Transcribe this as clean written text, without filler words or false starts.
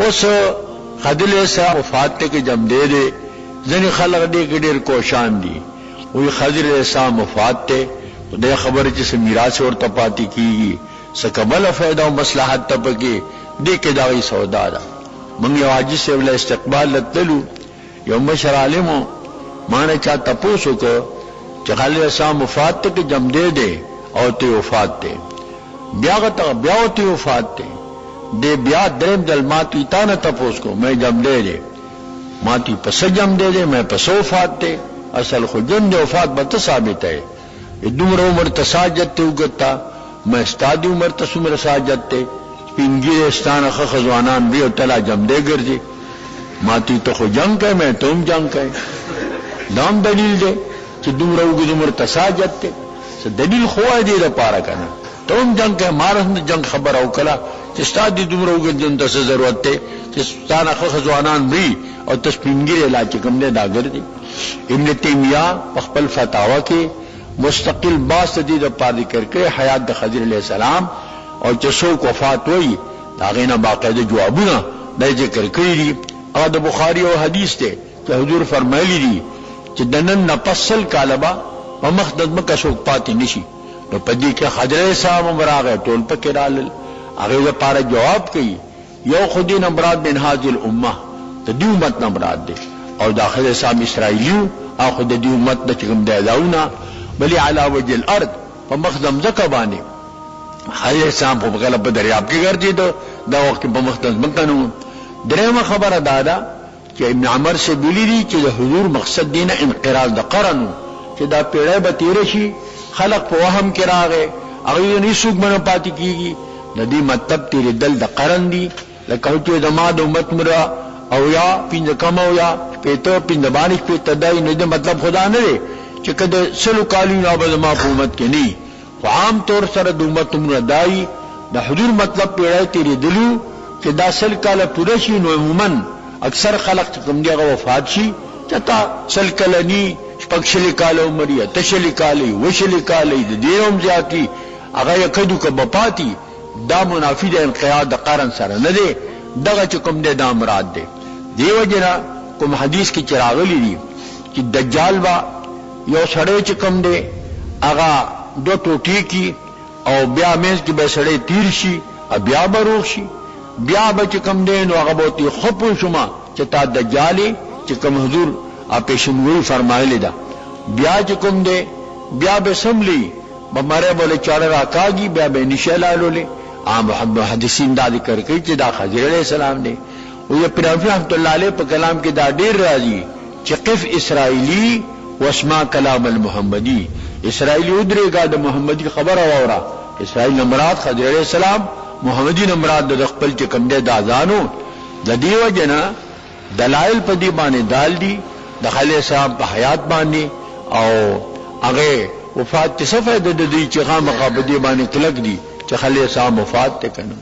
اوس خضر علیہ السلام وفات ته کې جم دے دے ځنې خلق دې کې ډېر کوشان دي وی خضر علیہ السلام وفات ته دې خبره چې میراث ورته پاتې کیږي سکبل فائدہ او مصلحت ته پکې دې کې داوی سودا ده موږ یو حاجی سے ول استقبال لتلو یو مشر عالمو مانه چا تاسو کو چې خضر علیہ السلام وفات ته کې جم دے دے او ته وفات ته بیا ته وفات ته دې بیا دریم دل ماتی تا نه تاسو کو مې جم دے دے ماتی پس جم دے دے میں پس وفات تے اصل خو جن دے وفات بت ثابت ہے دومره عمر تساجت ته وګتا میں استاد عمر تسمر ساجت تے پنګي استانه خزوانان بھی او تلا جم دے ګرځي ماتی تو خو جنگ ہے میں تم جنگ ہے نام دلیل دے چې دومره وګ عمر تساجت تے څه دلیل خو دې لپاره کنه تم جنگ ہے مارند جنگ خبر او کلا چې استاد دې دومره وګ جن ته ضرورت ته چې استانه خزوانان بھی اور تسپینګری علاج کوم نه دا ګرځي ابن تیمیہ په خپل فتاوا کې مستقل باس دې د پاره ذکر کړي حیات د خضر علیہ السلام او چې څوک وفات وای دا غینه باقاعده جوابونه د ذکر کړی دي او د بخاری او حدیث ته چې حضور فرمایلی دي چې دنن نفصل کالبا په مخدد مکه څوک پاتې نشي نو په دې کې خضر علیہ السلام مراغه ټول پکې رال هغه لپاره جواب کوي یو خدین امراد من هذه الامه د دې امت نه مراد دي او داخله سام اسرائیلیو او خود دې امت د کوم داونه بلی علی وجه الارض په مخدم زکه باندې هغه سام په غلط په دریاب کې ګرځي دا وخت په مخدم مکنو درېمه خبره دادا چې ابن عمر سے بولی دي چې د حضور مقصد دینه انقراض د قرن چې دا پیړې به تیر شي خلق په وهم کې راغې هغه نه سوق منه پاتې کیږي د دې مطلب تیر دل د قرن دي لکه چې د ما د امت مرا او یا پینځه کم او یا پېته پینځه باندې پېته دای نه د مطلب خدا نه دی چې کده سلو کالی نه به ما په امت کې نه خو عام طور سره د امت مرا دای د حضور مطلب پیړې تیرې دلو چې دا سل کاله پوره شي نو عموما اکثر خلق کوم دیغه وفات شي چتا سل کاله ني شپږشلي کاله عمر یا تشلي کاله وشلي کاله د دیوم ذاتی هغه کدو کبه پاتی دا منافی د انقیاد د قرن سره نه دی دغه کوم د مراد دی دیو جنا کوم حدیث کې چراغلی دي چې دجال وا یو سړی چې کوم دی هغه دو ټوټی کی او بیا مېز کې به سړی تیر شي بیا بروخ شي بیا به چې کوم دی نو هغه بوتي خپو شما چې تا دجالی چې کوم حضور اپیشنوي فرمایلی دا بیا چې کوم دی بیا به سملی بمره بوله چاړه راکاږي بیا به نشه لالولې عام محدثین دا ذکر کوي چې دا خضر علیہ السلام دی او یې پرافی رحمت الله علیه په کلام کې دا ډیر راځي چې قف اسرائیلی واسمع کلام المحمدی اسرائیلی ودرېګا د محمدی خبر اورا اسرائیل مراد خضر علیہ السلام محمدی مراد د خپل چې کوم دی د اذانو د دیو جنا دلائل په دی باندې دال دي د خلیل صاحب په حیات باندې او هغه وفات څه فائدہ د دې چې خامخا په دی باندې کلک دي چې خلیل صاحب وفات ته کنه